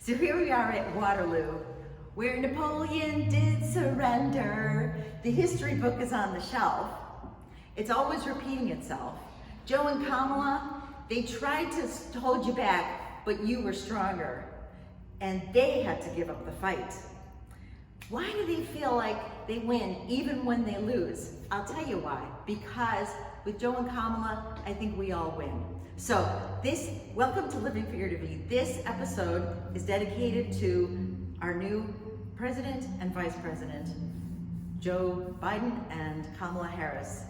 So here we are at Waterloo, where Napoleon did surrender. The history book is on the shelf. It's always repeating itself. Joe and Kamala, they tried to hold you back, but you were stronger. And they had to give up the fight. Why do they feel like they win even when they lose? I'll tell you why. Because with Joe and Kamala, I think we all win. So welcome to Living Figuratively. This episode is dedicated to our new president and vice president, Joe Biden and Kamala Harris.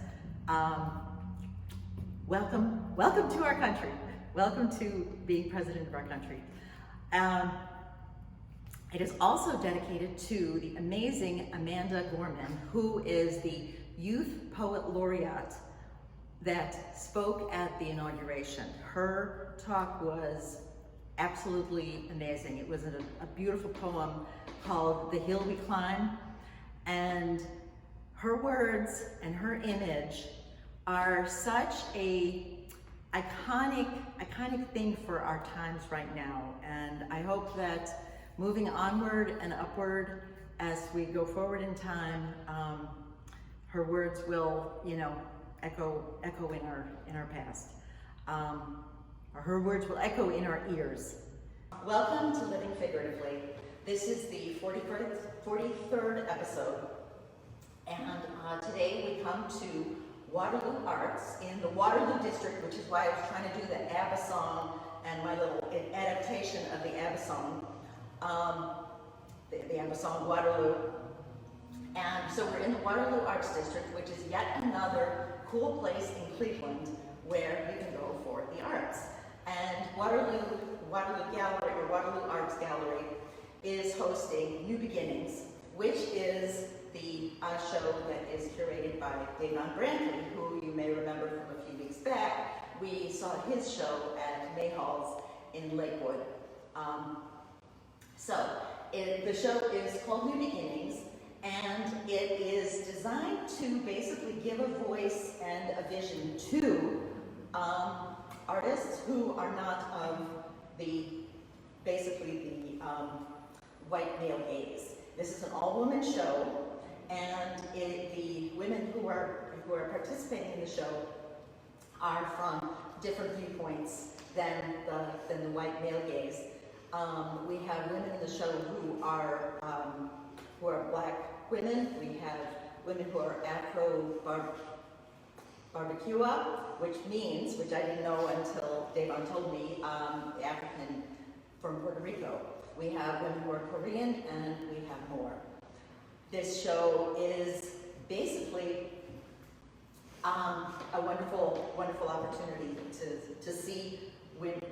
Welcome to our country. Welcome to being president of our country. It is also dedicated to the amazing Amanda Gorman, who is the Youth Poet Laureate that spoke at the inauguration. Her talk was absolutely amazing. It was a beautiful poem called The Hill We Climb, and her words and her image are such a iconic thing for our times right now. And I hope that moving onward and upward as we go forward in time, her words will, echo in our past. Or her words will echo in our ears. Welcome to Living Figuratively. This is the 43rd episode, and today we come to Waterloo Arts in the Waterloo district, which is why I was trying to do the ABBA song and my little adaptation of the ABBA song, the ABBA song Waterloo. And so we're in the Waterloo Arts District, which is yet another cool place in Cleveland where you can go for the arts. And Waterloo Gallery, or Waterloo Arts Gallery, is hosting New Beginnings, which is the show that is curated by Davon Brantley, who you may remember from a few weeks back. We saw his show at Mayhall's in Lakewood. The show is called New Beginnings, and it is designed to basically give a voice and a vision to artists who are not of the white male gaze. This is an all-woman show, and the women who are participating in the show are from different viewpoints than the white male gaze. We have women in the show who are black women. We have women who are Afro-Barbecua, which I didn't know until Davon told me, African from Puerto Rico. We have women who are Korean, and we have more. This show is basically a wonderful opportunity to see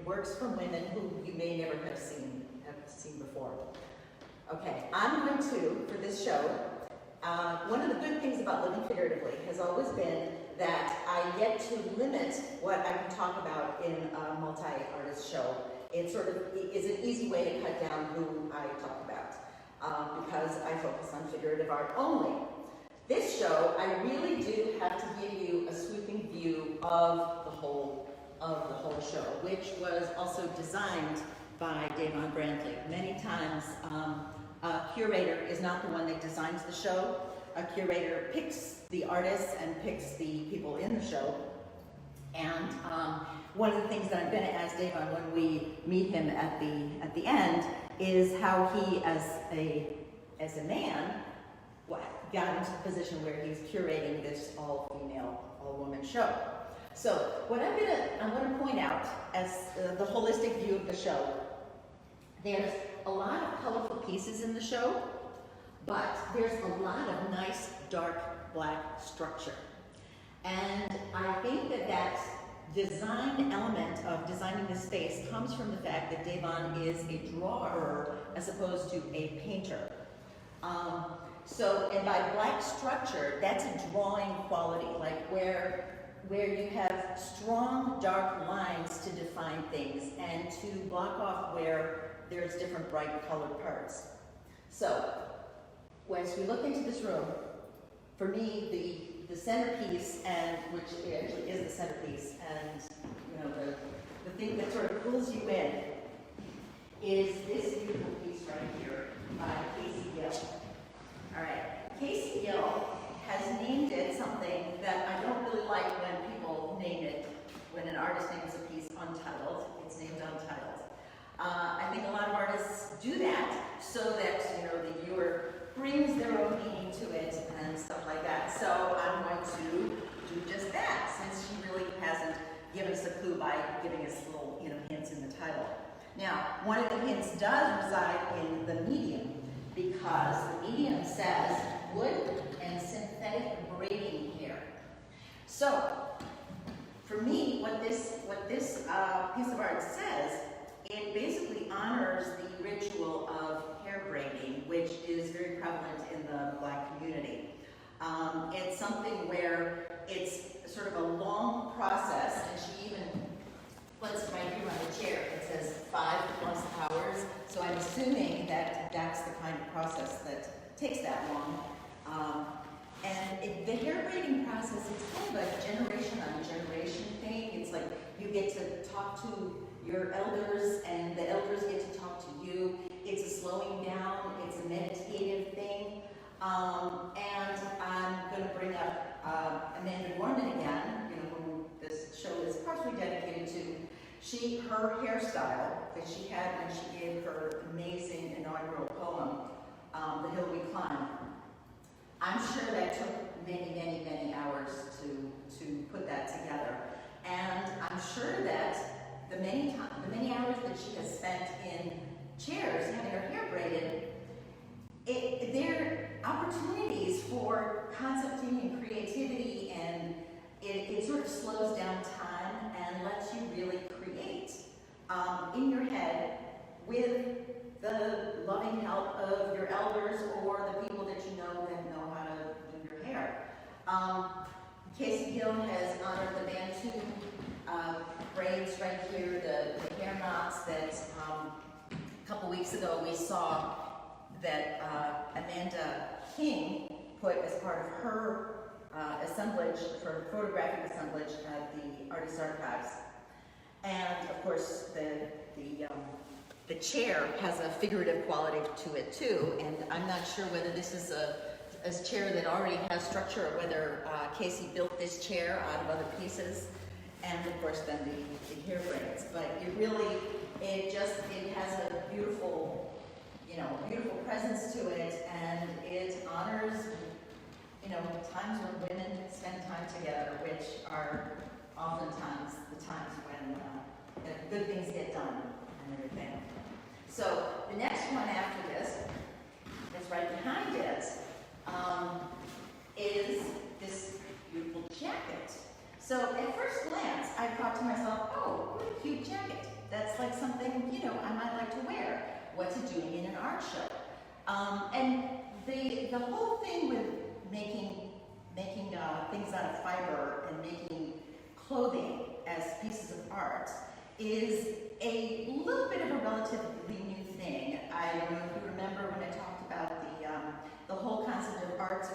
works from women who you may never have seen before. Okay, I'm going to, for this show, one of the good things about Living Figuratively has always been that I get to limit what I can talk about in a multi-artist show. It sort of is an easy way to cut down who I talk about, because I focus on figurative art only. This show, I really do have to give you a sweeping view of the whole show, which was also designed by Davon Brantley. Many times, a curator is not the one that designs the show. A curator picks the artists and picks the people in the show. And one of the things that I'm going to ask Davon when we meet him at the end is how he, as a man, got into the position where he's curating this all-female, all-woman show. So what I'm going to point out as the holistic view of the show, there's a lot of colorful pieces in the show, but there's a lot of nice dark black structure. And I think that design element of designing this space comes from the fact that Davon is a drawer as opposed to a painter. And by black structure, that's a drawing quality, like where you have strong dark lines to define things and to block off where there's different bright colored parts. So, as we look into this room, for me, the centerpiece, and which actually is the centerpiece, and the thing that sort of pulls you in, is this beautiful untitled. It's named Untitled. I think a lot of artists do that so that, you know, the viewer brings their own meaning to it and stuff like that. So I'm going to do just that, since she really hasn't given us a clue by giving us little, you know, hints in the title. Now, one of the hints does reside in the medium, because the medium says wood and synthetic braiding hair. So, for me, what this piece of art says, it basically honors the ritual of hair braiding, which is very prevalent in the Black community. It's something where it's sort of a long process, and she even puts right here on the chair, it says 5+ hours. So I'm assuming that that's the kind of process that takes that long. The hair braiding process is kind of a generation on generation thing. It's like you get to talk to your elders, and the elders get to talk to you. It's a slowing down, it's a meditative thing. And I'm going to bring up Amanda Gorman again, you know, who this show is partially dedicated to. Her hairstyle that she had when she gave her amazing inaugural poem, The Hill We Climb. I'm sure that took many, many, many hours to put that together. And I'm sure that the many hours that she has spent in chairs having her hair braided, they're opportunities for concepting and creativity, and it sort of slows down time and lets you really create in your head with the loving help of your elders or the people that you know that know how to do your hair. Casey Gill has honored the Bantu braids right here, the hair knots that a couple weeks ago we saw that Amanda King put as part of her assemblage, her photographic assemblage at the Artist Archives. And of course, the chair has a figurative quality to it too, and I'm not sure whether this is a chair that already has structure or whether Casey built this chair out of other pieces, and of course then the hair braids. But it has a beautiful, you know, beautiful presence to it, and it honors, you know, times when women spend time together, which are oftentimes the times when good things get done and everything. So the next one after this, that's right behind it, is this beautiful jacket. So at first glance, I thought to myself, oh, what a cute jacket. That's like something, you know, I might like to wear. What's it doing in an art show? And the whole thing with making things out of fiber and making clothing as pieces of art is a little bit of a relatively new thing. I don't know if you remember when I talked about the whole concept of arts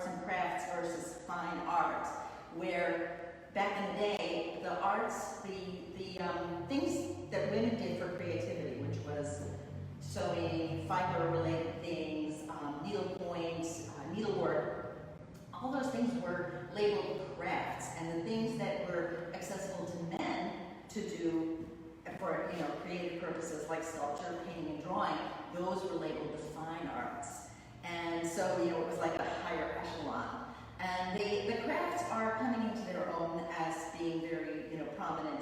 and crafts versus fine art, where back in the day, the arts, the things that women did for creativity, which was sewing, fiber-related things, needlepoint, needlework, all those things were labeled crafts, and the things that were accessible to men to do for, you know, creative purposes like sculpture, painting, and drawing, those were labeled the fine arts. And so, you know, it was like a higher echelon. And the crafts are coming into their own as being very, you know, prominent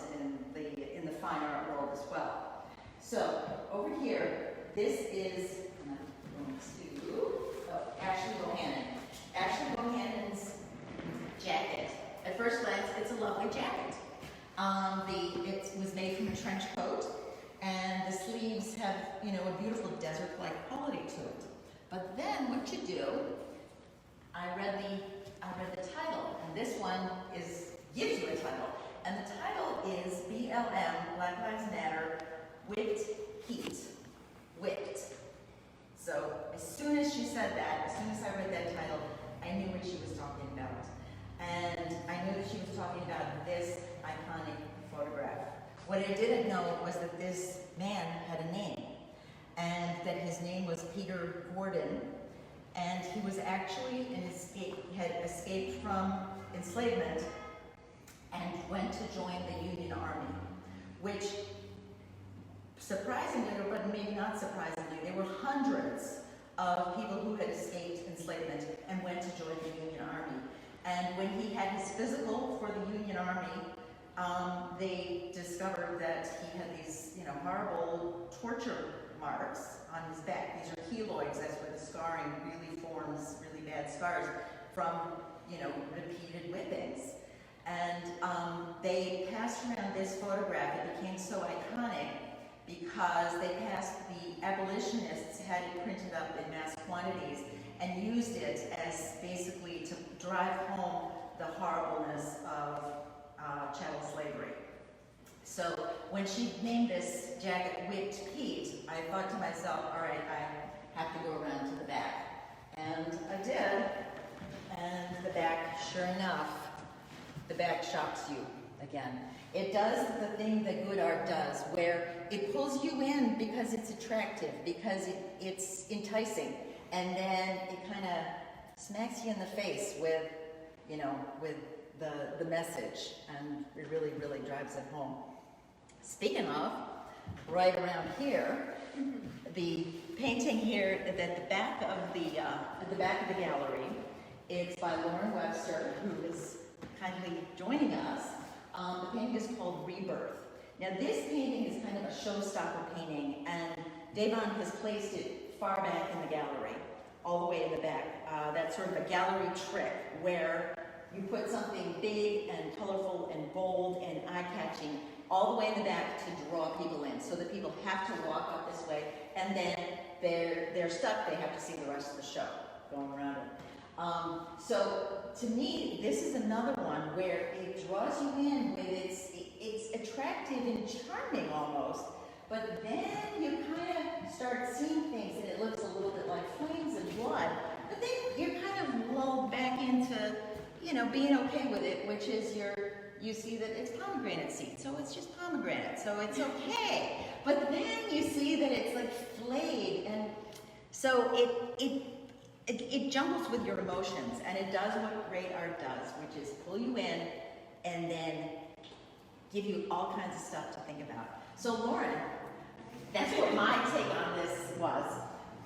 in the fine art world as well. So over here, this is Ashley Bohanon. Ashley Bohanon's jacket. At first glance, it's a lovely jacket. It was made from a trench coat, and the sleeves have, you know, a beautiful desert-like quality to it. But then what you do, I read the title, and this one gives you a title, and the title is BLM, Black Lives Matter, Whipped Heat. Whipped. So as soon as she said that, as soon as I read that title, I knew what she was talking about. And I knew that she was talking about this iconic photograph. What I didn't know was that this man had a name, and that his name was Peter Gordon, and he was actually had escaped from enslavement and went to join the Union Army. which surprisingly, or maybe not surprisingly, there were hundreds of people who had escaped enslavement and went to join the Union Army. And when he had his physical for the Union Army, they discovered that he had these, horrible torture marks on his back. These are keloids. That's where the scarring really forms, really bad scars from, repeated whippings. And they passed around this photograph. It became so iconic because the abolitionists had it printed up in mass quantities and used it as basically to drive home the horribleness of chattel slavery. So when she named this jacket Whipped Pete, I thought to myself, all right, I have to go around to the back. And I did, and the back, sure enough, the back shocks you again. It does the thing that good art does, where it pulls you in because it's attractive, because it's enticing, and then it kind of smacks you in the face with, with the message, and it really, really drives it home. Speaking of, right around here, the painting here at the back of the gallery, it's by Lauren Webster, who is kindly joining us. The painting is called Rebirth. Now this painting is kind of a showstopper painting, and Davon has placed it far back in the gallery, all the way in the back. That's sort of a gallery trick where you put something big and colorful and bold and eye-catching all the way in the back to draw people in, so that people have to walk up this way, and then they're stuck. They have to see the rest of the show going around it. So to me, this is another one where it draws you in with it's attractive and charming almost, but then you kind of start seeing things and it looks a little bit like flames and blood, but then you're kind of lulled back into, being okay with it, which is you see that it's pomegranate seed, so it's just pomegranate, so it's okay. But then you see that it's like flayed, and so it jumbles with your emotions, and it does what great art does, which is pull you in and then give you all kinds of stuff to think about. So Lauren, that's what my take on this was.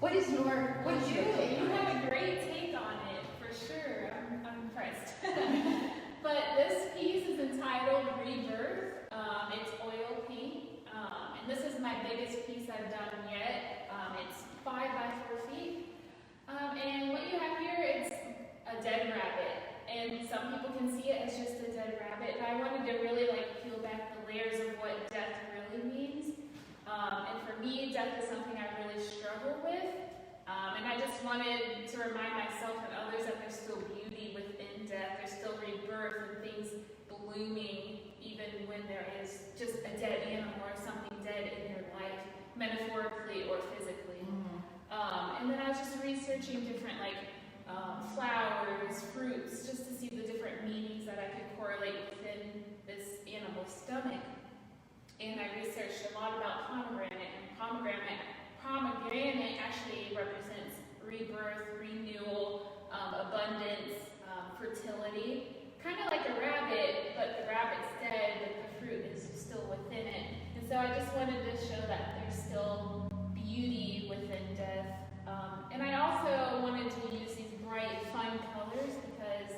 What is your take? You have a great take on it, for sure. I'm impressed. But this piece is entitled Rebirth. It's oil paint, and this is my biggest piece I've done yet. It's 5 by 4 feet. And what you have here is a dead rabbit, and some people can see it as just a dead rabbit, but I wanted to really peel back the layers of what death really means. And for me, death is something I really struggle with, and I just wanted to remind myself and others that there's still beauty within death, there's still rebirth and things blooming even when there is just a dead animal or something dead in your life, metaphorically or physically. And then I was just researching different flowers, fruits, just to see the different meanings that I could correlate within this animal's stomach. And I researched a lot about pomegranate, and pomegranate actually represents rebirth, renewal, abundance, fertility. Kind of like a rabbit, but the rabbit's dead, but the fruit is still within it. And so I just wanted to show that there's still beauty within death. And I also wanted to use these bright, fun colors because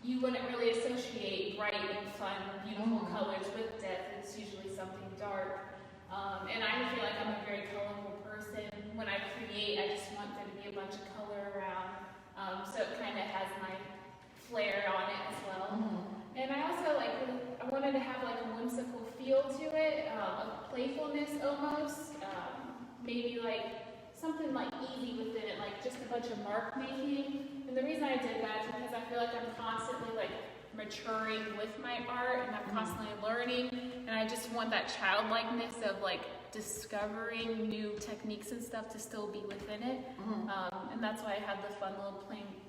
you wouldn't really associate bright and fun, beautiful colors with death. It's usually something dark. And I feel like I'm a very colorful person. When I create, I just want there to be a bunch of color around. So it kind of has my flair on it as well. And I also I wanted to have a whimsical feel to it, a playfulness almost. Maybe something easy within it, just a bunch of mark making. And the reason I did that is because I feel like I'm constantly maturing with my art, and I'm constantly learning, and I just want that childlikeness of discovering new techniques and stuff to still be within it. And that's why I have the fun little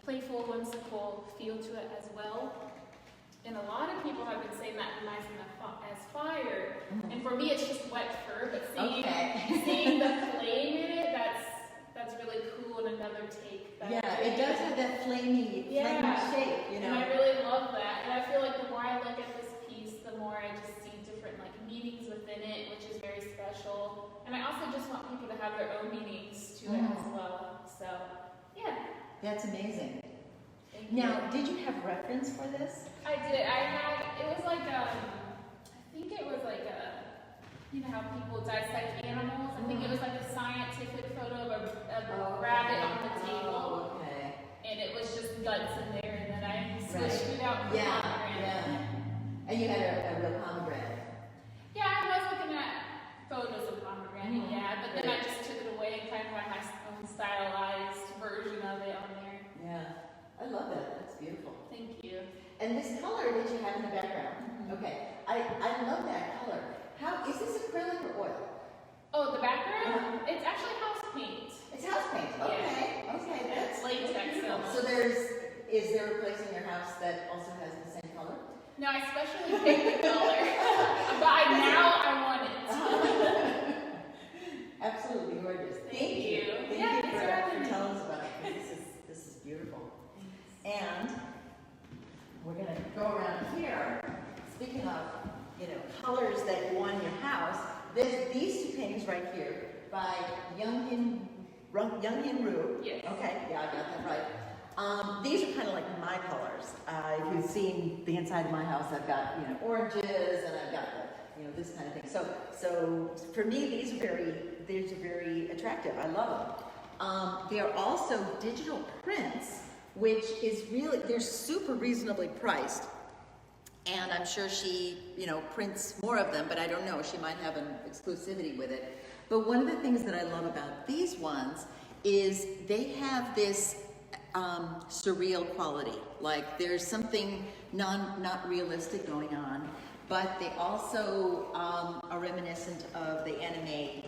playful, whimsical feel to it as well. And a lot of people have been saying that reminds them as fire. And for me, it's just wet fur, but seeing the flame in it, that's really cool, and another take. It does have that flamey shape, And I really love that. And I feel like the more I look at this piece, the more I just see different meanings meanings within it, which is very special. And I also just want people to have their own meanings to it as well. So, yeah. That's amazing. Thank you. Now, did you have reference for this? I did. It was like, I think it was like you know how people dissect animals? I think it was like a scientific photo of a rabbit on the table. Oh, okay. And it was just guts in there, and then I squished it out. Yeah. And you had a real pomegranate. Yeah, I was looking at photos of pomegranate, but then I just took it away and kind of had my own stylized version of it on there. Yeah, I love that. That's beautiful. Thank you. And this color that you have in the background, okay, I love that color. How is this acrylic or oil? Oh, the background? It's actually house paint. It's house paint. Okay, Yeah. okay, that's latex. so is there a place in your house that also has the same color? No, I specially picked the color, but now I want it. Absolutely gorgeous. Thank you. Thank Yeah, you thanks for for having me. telling us about it. 'Cause this is beautiful. And we're gonna go around here. Speaking of, colors that go on your house, these two paintings right here by Younghin Roo. Yes. Okay, yeah, I got that right. These are kind of like my colors. If you've seen the inside of my house, I've got oranges and I've got this kind of thing. So for me, these are very attractive. I love them. They are also digital prints, which is really, they're super reasonably priced. And I'm sure she, prints more of them, but I don't know. She might have an exclusivity with it. But one of the things that I love about these ones is they have this surreal quality. Like there's something not realistic going on, but they also are reminiscent of the anime,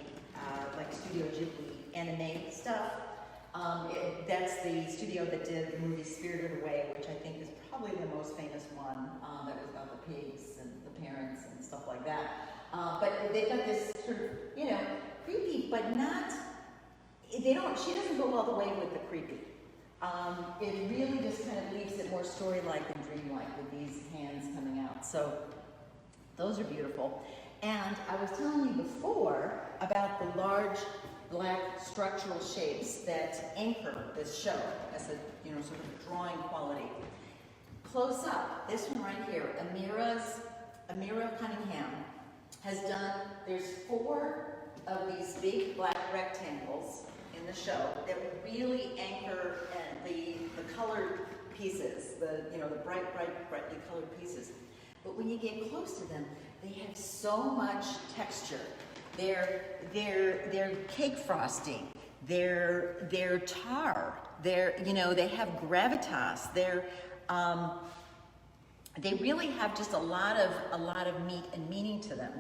like Studio Ghibli anime stuff. That's the studio that did the movie Spirited Away, which I think is probably the most famous one. That was about the pigs and the parents and stuff like that. But they've got this sort of, creepy, but not. She doesn't go all the way with the creepy. It really just kind of leaves it more story-like and dreamlike with these hands coming out. So those are beautiful. And I was telling you before about the large black structural shapes that anchor this show as a sort of drawing quality. Close up, this one right here, Amira Cunningham has done. There's 4 of these big black rectangles in the show that really anchor the colored pieces, the brightly colored pieces. But when you get close to them, they have so much texture. They're cake frosting. They're tar. They have gravitas. They really have just a lot of meat and meaning to them.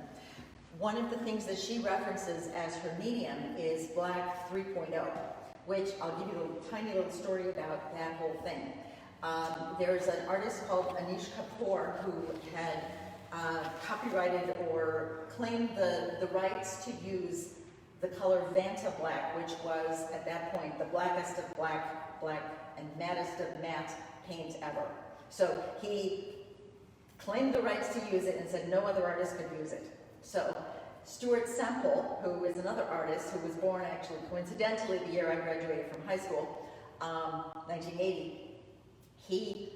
One of the things that she references as her medium is Black 3.0, which I'll give you a tiny little story about that whole thing. There's an artist called Anish Kapoor who had copyrighted or claimed the rights to use the color Vanta Black, which was at that point the blackest of black, and mattest of matte paint ever. So he claimed the rights to use it and said no other artist could use it. So Stuart Semple, who is another artist who was born actually coincidentally the year I graduated from high school, 1980, he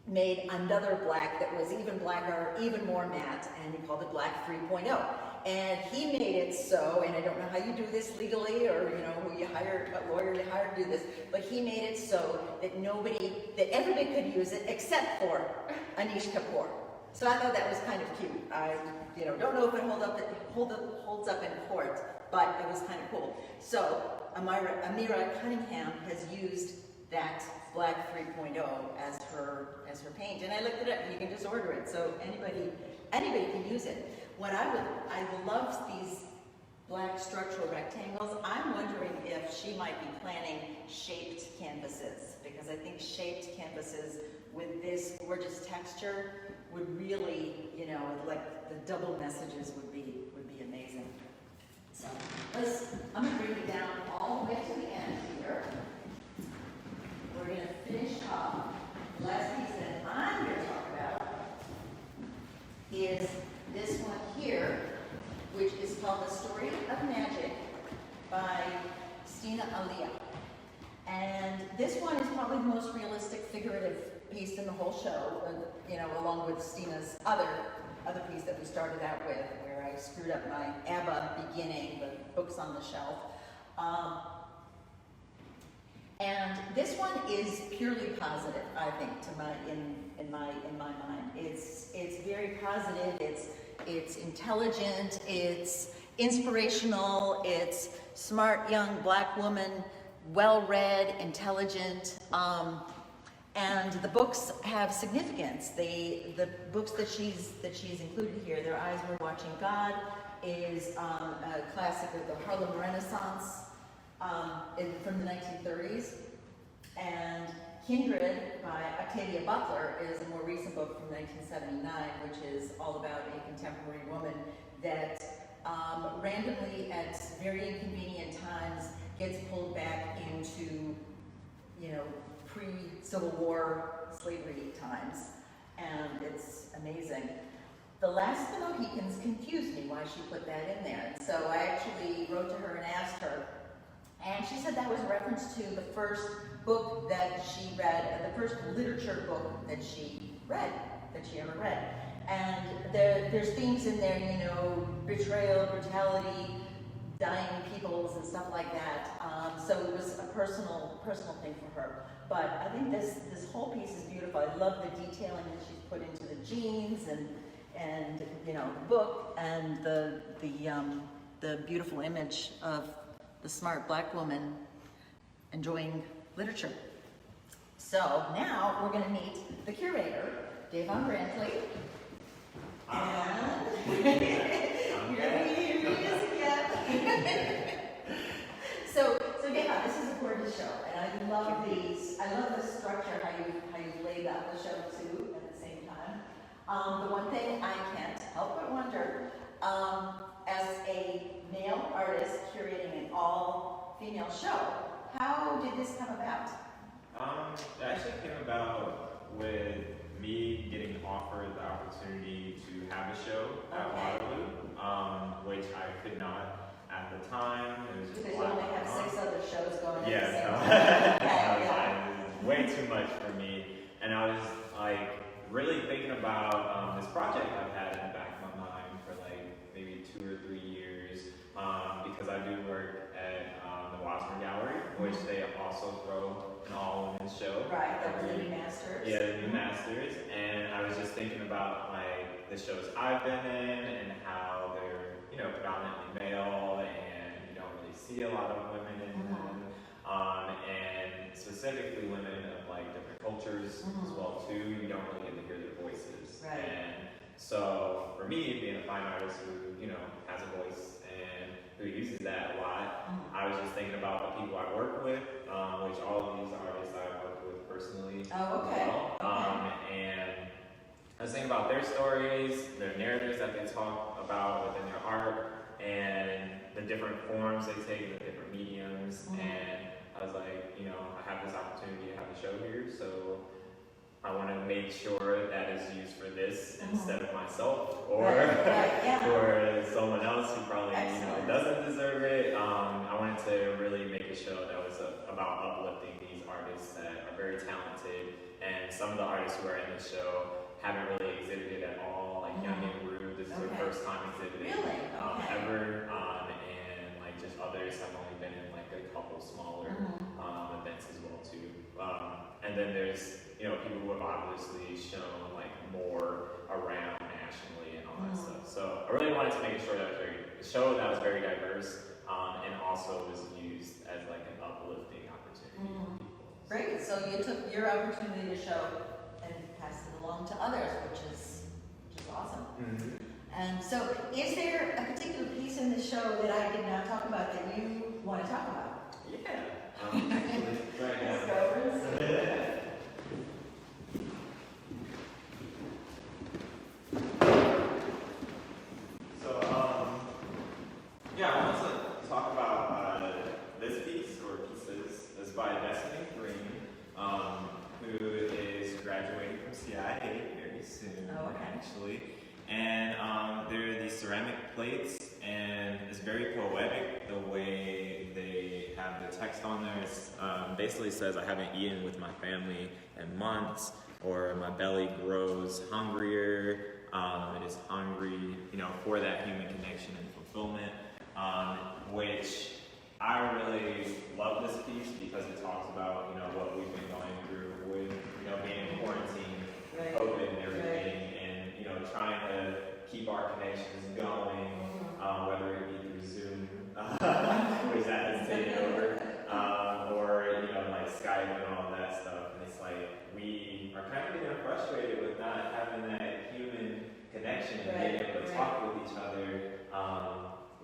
made another black that was even blacker, even more matte, and he called it Black 3.0. And he made it so, and I don't know how you do this legally or who you hire, what lawyer you hire to do this, but he made it so that everybody could use it except for Anish Kapoor. So I thought that was kind of cute. I don't know if it holds up in court, but it was kind of cool. So Amira Cunningham has used that Black 3.0 as her paint, and I looked it up. You can just order it, so anybody can use it. I love these black structural rectangles. I'm wondering if she might be planning shaped canvases, because I think shaped canvases with this gorgeous texture would really, like the double messages would be amazing. So I'm gonna bring it down all the way to the end here. We're gonna finish up. The last piece that I'm gonna talk about is this one here. Stina Aleah. And this one is probably the most realistic figurative piece in the whole show, you know, along with Stina's other piece that we started out with, where I screwed up my ABBA beginning, the books on the shelf. And this one is purely positive, I think, in my mind. It's very positive. It's intelligent. It's inspirational. It's smart, young black woman, well-read, intelligent. And the books have significance. The books that she's included here, Their Eyes Were Watching God, is a classic of the Harlem Renaissance from the 1930s. And Kindred by Octavia Butler is a more recent book from 1979, which is all about a contemporary woman that randomly at very inconvenient times gets pulled back into, you know, pre-Civil War slavery times, and it's amazing. The Last of the Mohicans confused me why she put that in there, and so I actually wrote to her and asked her, and she said that was a reference to the first book that she read, the first literature book that she ever read. And there's themes in there, you know, betrayal, brutality, dying peoples and stuff like that. So it was a personal thing for her. But I think this whole piece is beautiful. I love the detailing that she's put into the jeans and you know, the book and the beautiful image of the smart black woman enjoying literature. So now we're going to meet the curator, Davon Brantley. And here he is again. So Davon, this is a gorgeous show, and I love these. I love the structure, how you laid out the show too at the same time. The one thing I can't help but wonder, as a male artist curating an all-female show, how did this come about? It actually came about with me getting offered the opportunity to have a show at Waterloo, which I could not at the time. It was just because you only have 6 other shows going yeah, at the same time. it was way too much for me. And I was like really thinking about this project I've had in the back of my mind for like maybe 2 or 3 years, because I do work at the Webster Gallery, which they also throw an all-women's show. Right, that was the New Masters. Yeah, the New Masters. And I was just thinking about like the shows I've been in and how they're, you know, predominantly male and you don't really see a lot of women in them. And specifically women of like different cultures as well too. You don't really get to hear their voices. Right. And so for me, being a fine artist who, you know, has a voice and who uses that a lot, I was just thinking about the people I work with, which all of these artists I work with personally. Oh, okay. As well. And I was thinking about their stories, their narratives that they talk about within their art, and the different forms they take, the different mediums. And I was like, you know, I have this opportunity to have a show here, so I want to make sure that is used for this instead of myself or or someone else who probably you know doesn't deserve it. I wanted to really make a show that was about uplifting these artists that are very talented, and some of the artists who are in the show haven't really exhibited at all. Like Young and Rude, this is their first time exhibiting ever, and like just others have only been in like a couple smaller events as well too. And then there's, you know, people who have obviously shown like more around nationally and all that stuff. So I really wanted to make sure that a show that was very diverse, and also was used as like an uplifting opportunity for people. Great. So you took your opportunity to show and passed it along to others, which is awesome. And so, is there a particular piece in the show that I did not talk about that you want to talk about? Yeah. Right now. Yeah, I want to talk about this piece, or pieces. It's by Destiny Green, who is graduating from CIA very soon, actually. And there are these ceramic plates, and it's very poetic the way they have the text on there basically says, I haven't eaten with my family in months, or my belly grows hungrier. It is hungry, for that human connection and fulfillment, which I really love this piece because it talks about, what we've been going through with, being in quarantine, Right. COVID and everything, and, trying to keep our connections going, whether it be through Zoom, which that has taken over, or, like Skype and all that stuff. And it's like, we are kind of getting frustrated with not having that human connection and being able to talk with each other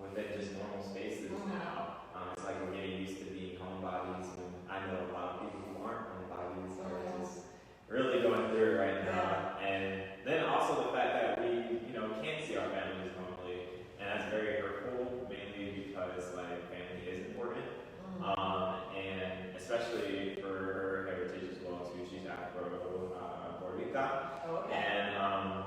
within just normal spaces now. It's like we're getting used to being homebodies, and I know a lot of people who aren't homebodies are just really going through it right now. And then also the fact that we, can't see our families normally, and that's very hurtful, mainly because like family is important, and especially for her heritage as well too. She's Afro Puerto Rican, and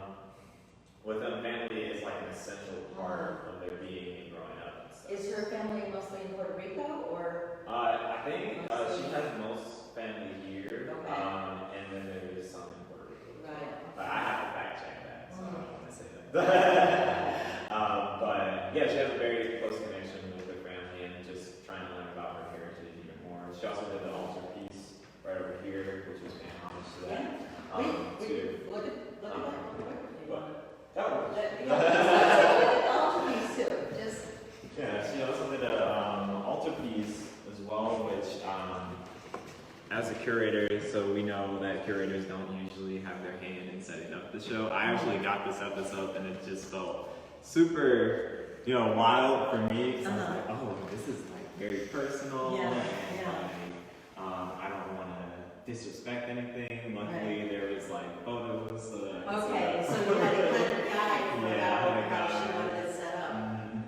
with them, family is like an essential part of their being and growing up. And stuff. Is her family mostly in Puerto Rico, or? I think she has most family here, Okay. and then there's some in Puerto Rico. Right. But I have to fact check that, so I don't want to say that. But yeah, she has a very close connection with her family and just trying to learn about her heritage even more. She also did the altar piece right over here, which was paying homage to that. Too. Look at that. What? That one. Altar piece too. Just. Yeah, she also did an altar piece as well, which, as a curator, so we know that curators don't usually have their hand in setting up the show. I actually got this episode, and it just felt super, wild for me. Because I was like, oh, this is like very personal, and I don't want to disrespect anything. Luckily, there was like photos. So you had a kind of guide for how she wanted it set up.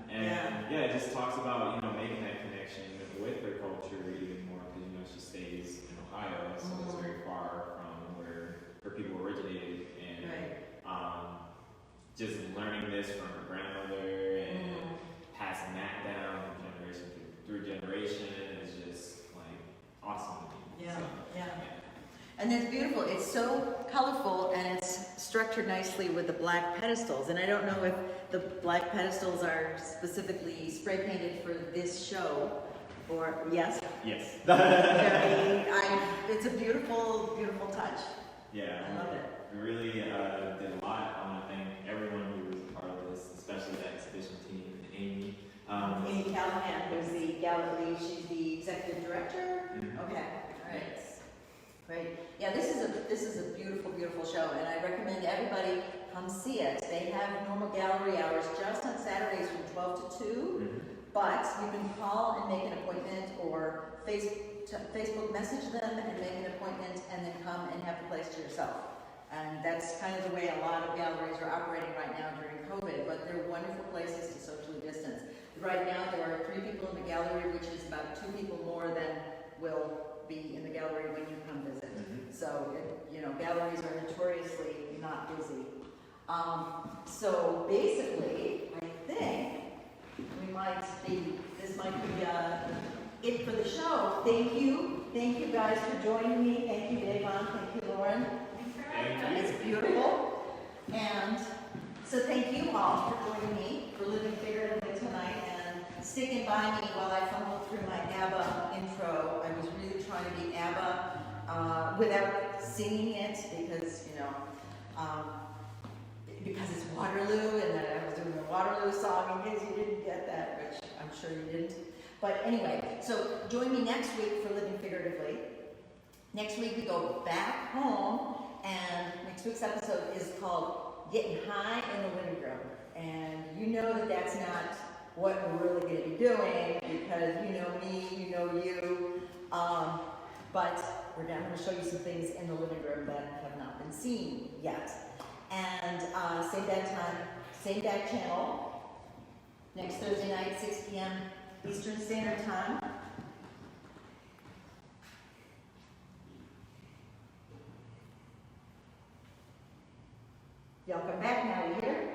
And it just talks about making that connection with her culture even more, because she stays in Ohio, so it's very far from where her people originated, and just learning this from her grandmother and passing that down from generation through generation is just like awesome to me. And it's beautiful. It's so colorful, and it's structured nicely with the black pedestals. And I don't know if the black pedestals are specifically spray painted for this show, or yes? Yes. It's a beautiful, beautiful touch. Yeah. I love it. We really did a lot. I want to thank everyone who was a part of this, especially the exhibition team and Amy. Amy Callahan, who's the gallery, she's the executive director. Okay, all right. Great. Yeah, this is a beautiful, beautiful show, and I recommend everybody come see it. They have normal gallery hours just on Saturdays from 12 to 2, but you can call and make an appointment, or Facebook message them and make an appointment, and then come and have the place to yourself. And that's kind of the way a lot of galleries are operating right now during COVID, but they're wonderful places to socially distance. Right now, there are 3 people in the gallery, which is about 2 people more than will be in the gallery when you come visit. So, galleries are notoriously not busy. So basically, I think this might be it for the show. Thank you guys for joining me. Thank you, Davon. Thank you, Lauren. It's beautiful. And so thank you all for joining me, for living figuratively tonight, and sticking by me while I fumbled through my ABBA intro. I was really trying to be ABBA without singing it, because because it's Waterloo, and then I was doing the Waterloo song, in case you didn't get that, which I'm sure you didn't. But anyway, so join me next week for Living Figuratively. Next week we go back home, and next week's episode is called Getting High in the Living Room. And you know that that's not what we're really going to be doing, because you know me, you know you. But we're going to show you some things in the living room that have not been seen yet. And same bad time, same bad channel. Next Thursday night, 6 p.m. Eastern Standard Time. Y'all come back now, you hear?